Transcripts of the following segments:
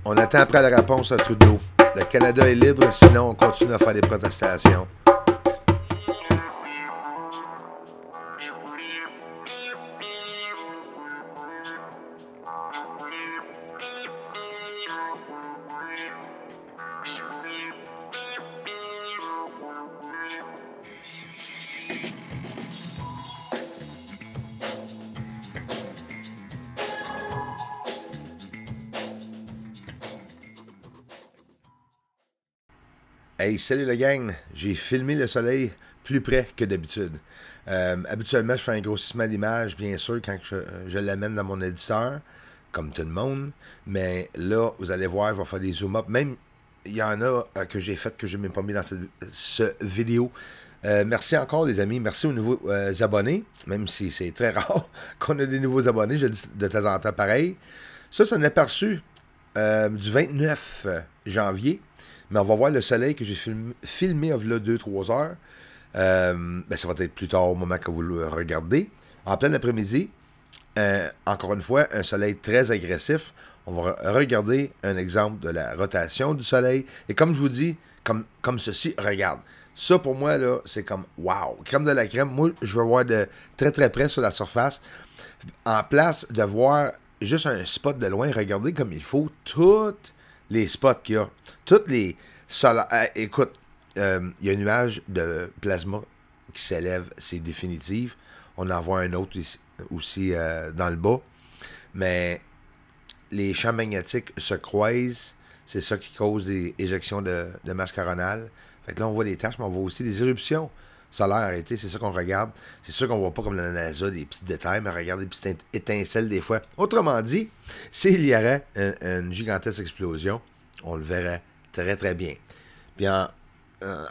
On attend après la réponse à Trudeau. Le Canada est libre, sinon on continue à faire des protestations. Hey, salut le gang! J'ai filmé le soleil plus près que d'habitude. Habituellement, je fais un grossissement d'image, bien sûr, quand je l'amène dans mon éditeur, comme tout le monde. Mais là, vous allez voir, il va faire des zoom-up. Même, il y en a que j'ai fait que je n'ai même pas mis dans cette vidéo. Merci encore, les amis. Merci aux nouveaux abonnés, même si c'est très rare qu'on ait des nouveaux abonnés. Je le dis de temps en temps pareil. Ça, c'est un aperçu du 29 janvier. Mais on va voir le soleil que j'ai filmé il y a 2-3 heures. Ben, ça va être plus tard au moment que vous le regardez. En plein après-midi, encore une fois, un soleil très agressif. On va regarder un exemple de la rotation du soleil. Et comme je vous dis, comme ceci, regarde. Ça, pour moi, là, c'est comme wow. Crème de la crème. Moi, je veux voir de très, très près sur la surface. En place de voir juste un spot de loin, regardez comme il faut toutes les spots qu'il y a. Toutes les soleils. Écoute, il y a un nuage de plasma qui s'élève, c'est définitif. On en voit un autre aussi dans le bas. Mais les champs magnétiques se croisent. C'est ça qui cause des éjections de masse coronale. Fait que là, on voit des taches, mais on voit aussi des éruptions solaires. C'est ça qu'on regarde. C'est sûr qu'on voit pas comme la NASA des petits détails, mais regarde des petites étincelles des fois. Autrement dit, s'il y aurait une gigantesque explosion, on le verrait très, très bien. Puis,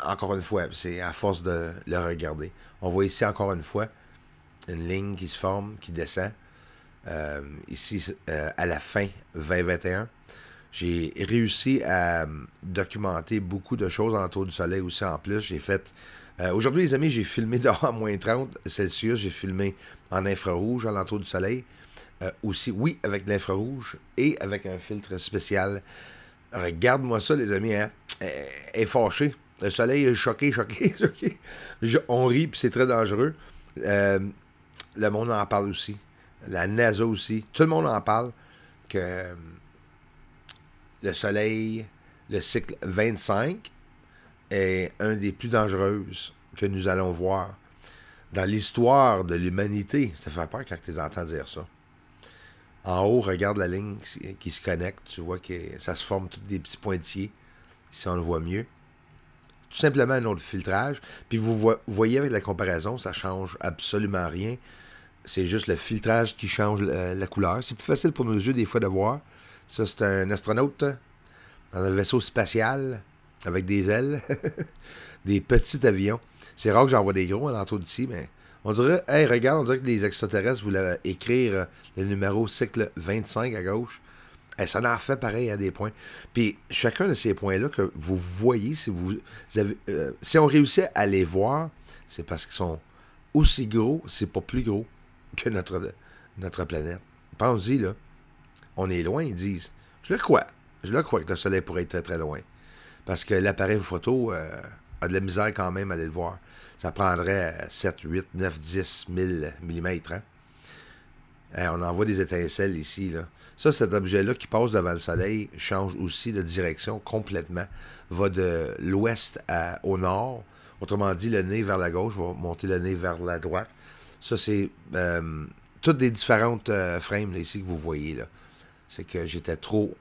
encore une fois, c'est à force de le regarder. On voit ici, encore une fois, une ligne qui se forme, qui descend. Ici, à la fin 2021, j'ai réussi à documenter beaucoup de choses autour du soleil aussi en plus. J'ai fait... aujourd'hui, les amis, j'ai filmé dehors à moins 30 Celsius. J'ai filmé en infrarouge alentour du soleil. Aussi, oui, avec l'infrarouge et avec un filtre spécial. Regarde-moi ça, les amis, hein? Elle est fâchée. Le soleil est choqué. On rit, puis c'est très dangereux. Le monde en parle aussi. La NASA aussi. Tout le monde en parle que le soleil, le cycle 25, est un des plus dangereux que nous allons voir dans l'histoire de l'humanité. Ça fait peur quand tu entends dire ça. En haut, regarde la ligne qui se connecte. Tu vois que ça se forme tous des petits pointillés. Ici, on le voit mieux. Tout simplement un autre filtrage. Puis vous voyez avec la comparaison, ça ne change absolument rien. C'est juste le filtrage qui change la couleur. C'est plus facile pour nos yeux des fois de voir. Ça, c'est un astronaute dans un vaisseau spatial avec des ailes. Des petits avions. C'est rare que j'en vois des gros alentour d'ici, mais... On dirait, hey, regarde, on dirait que les extraterrestres voulaient écrire le numéro cycle 25 à gauche. Hey, ça en fait pareil à des points. Puis, chacun de ces points-là que vous voyez, si vous avez, si on réussit à les voir, c'est parce qu'ils sont aussi gros, c'est pas plus gros que notre planète. Pense-y, là. On est loin, ils disent. Je le crois. Je le crois que le soleil pourrait être très, très loin. Parce que l'appareil photo a de la misère quand même à aller le voir. Ça prendrait 7, 8, 9, 10 000 millimètres. Hein? On en voit des étincelles ici. Là. Ça, cet objet-là qui passe devant le soleil change aussi de direction complètement. Va de l'ouest au nord. Autrement dit, le nez vers la gauche va monter le nez vers la droite. Ça, c'est toutes des différentes frames là, ici que vous voyez. Là. C'est que j'étais trop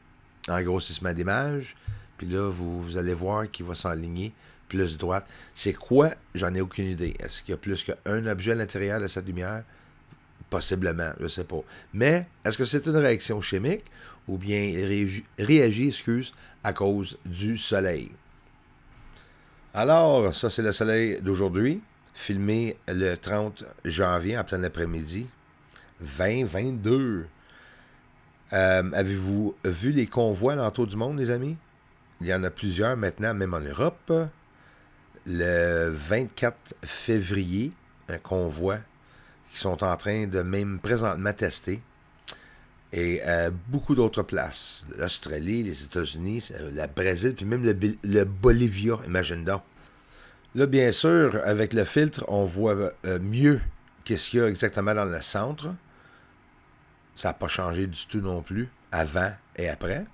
en grossissement d'image. Puis là, vous allez voir qu'il va s'enligner plus droite. C'est quoi? J'en ai aucune idée. Est-ce qu'il y a plus qu'un objet à l'intérieur de cette lumière? Possiblement, je ne sais pas. Mais, est-ce que c'est une réaction chimique ou bien il réagit, à cause du soleil? Alors, ça, c'est le soleil d'aujourd'hui, filmé le 30 janvier en plein après-midi, 2022. Avez-vous vu les convois alentour du monde, les amis? Il y en a plusieurs maintenant, même en Europe. Le 24 février, un convoi qui sont en train de même présentement tester. et beaucoup d'autres places. L'Australie, les États-Unis, la Brésil, puis même le Bolivia, imagine donc. Là, bien sûr, avec le filtre, on voit mieux qu'est-ce qu'il y a exactement dans le centre. Ça n'a pas changé du tout non plus, avant et après.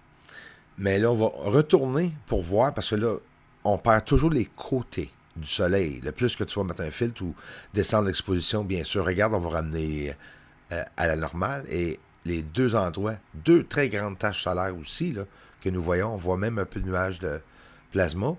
Mais là, on va retourner pour voir, parce que là, on perd toujours les côtés du soleil. Le plus que tu vas mettre un filtre ou descendre l'exposition, bien sûr, regarde, on va ramener à la normale. Et les deux endroits, deux très grandes taches solaires aussi, là, que nous voyons. On voit même un peu de nuages de plasma.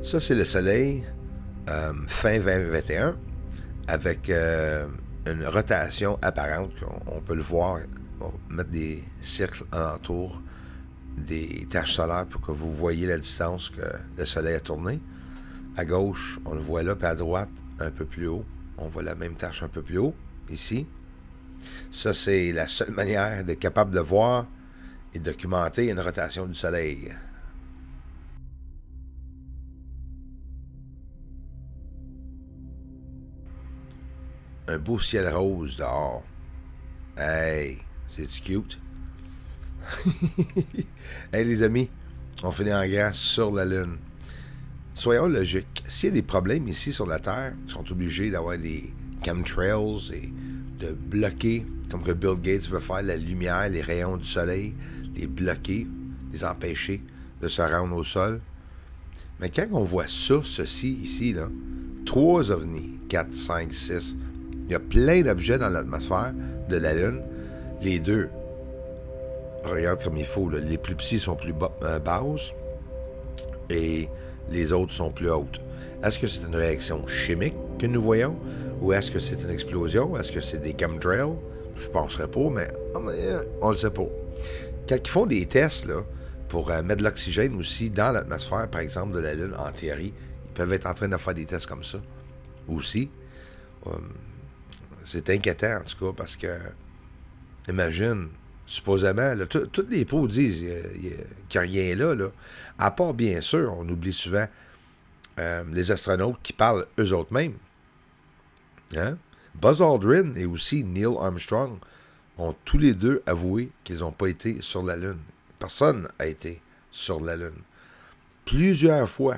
Ça, c'est le soleil fin 2021 avec une rotation apparente. On peut le voir. On va mettre des cercles alentour des taches solaires pour que vous voyez la distance que le soleil a tourné. À gauche, on le voit là, puis à droite, un peu plus haut. On voit la même tache un peu plus haut, ici. Ça, c'est la seule manière d'être capable de voir et documenter une rotation du soleil. Un beau ciel rose dehors. Hey, c'est-tu cute? Hey les amis, on finit en grand sur la Lune. Soyons logiques. S'il y a des problèmes ici sur la Terre, ils sont obligés d'avoir des chemtrails et de bloquer, comme que Bill Gates veut faire, la lumière, les rayons du soleil, les bloquer, les empêcher de se rendre au sol. Mais quand on voit ça, ceci, ici, là, 3 ovnis, 4, 5, 6, il y a plein d'objets dans l'atmosphère de la Lune. Les deux, regarde comme il faut, là, les plus petits sont plus basses et les autres sont plus hautes. Est-ce que c'est une réaction chimique que nous voyons? Ou est-ce que c'est une explosion? Est-ce que c'est des chemtrails? Je ne penserais pas, mais on le sait pas. Quand ils font des tests là, pour mettre de l'oxygène aussi dans l'atmosphère, par exemple, de la Lune, en théorie, ils peuvent être en train de faire des tests comme ça. Aussi. C'est inquiétant, en tout cas, parce que, imagine, supposément, tous les pros disent qu'il n'y a rien là, à part, bien sûr, on oublie souvent les astronautes qui parlent eux-mêmes. Hein? Buzz Aldrin et aussi Neil Armstrong ont tous les deux avoué qu'ils n'ont pas été sur la Lune. Personne n'a été sur la Lune. Plusieurs fois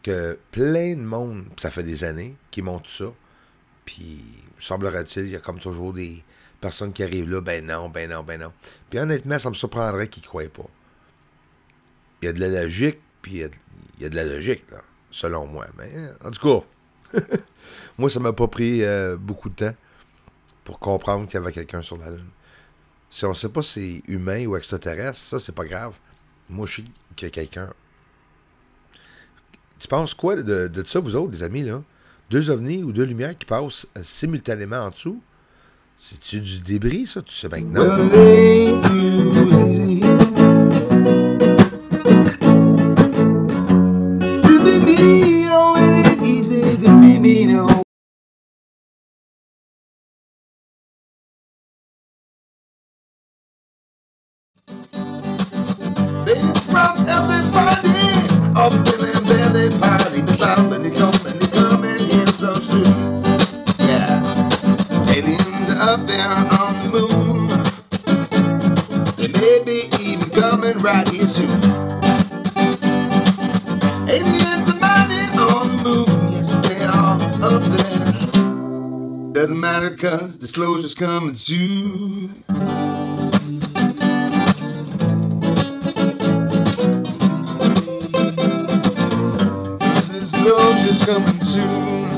que plein de monde, ça fait des années, qui montrent ça, puis semblerait-il, il y a comme toujours des personnes qui arrivent là, ben non. Puis honnêtement, ça me surprendrait qu'ils ne croient pas. Il y a de la logique, puis il y a de la logique, là, selon moi. Mais en tout cas, moi, ça m'a pas pris beaucoup de temps pour comprendre qu'il y avait quelqu'un sur la Lune. Si on ne sait pas si c'est humain ou extraterrestre, ça, c'est pas grave. Moi, je sais qu'il y a quelqu'un. Tu penses quoi de ça, vous autres, les amis, là? 2 ovnis ou 2 lumières qui passent simultanément en dessous? C'est-tu du débris, ça? Tu sais bien que non. Up in their belly party, they come and here so soon. Yeah, aliens are up there on the moon. They may be even coming right here soon. Aliens are mining on the moon, yes they are up there. Doesn't matter 'cause disclosure's coming soon. Disclosure's coming soon.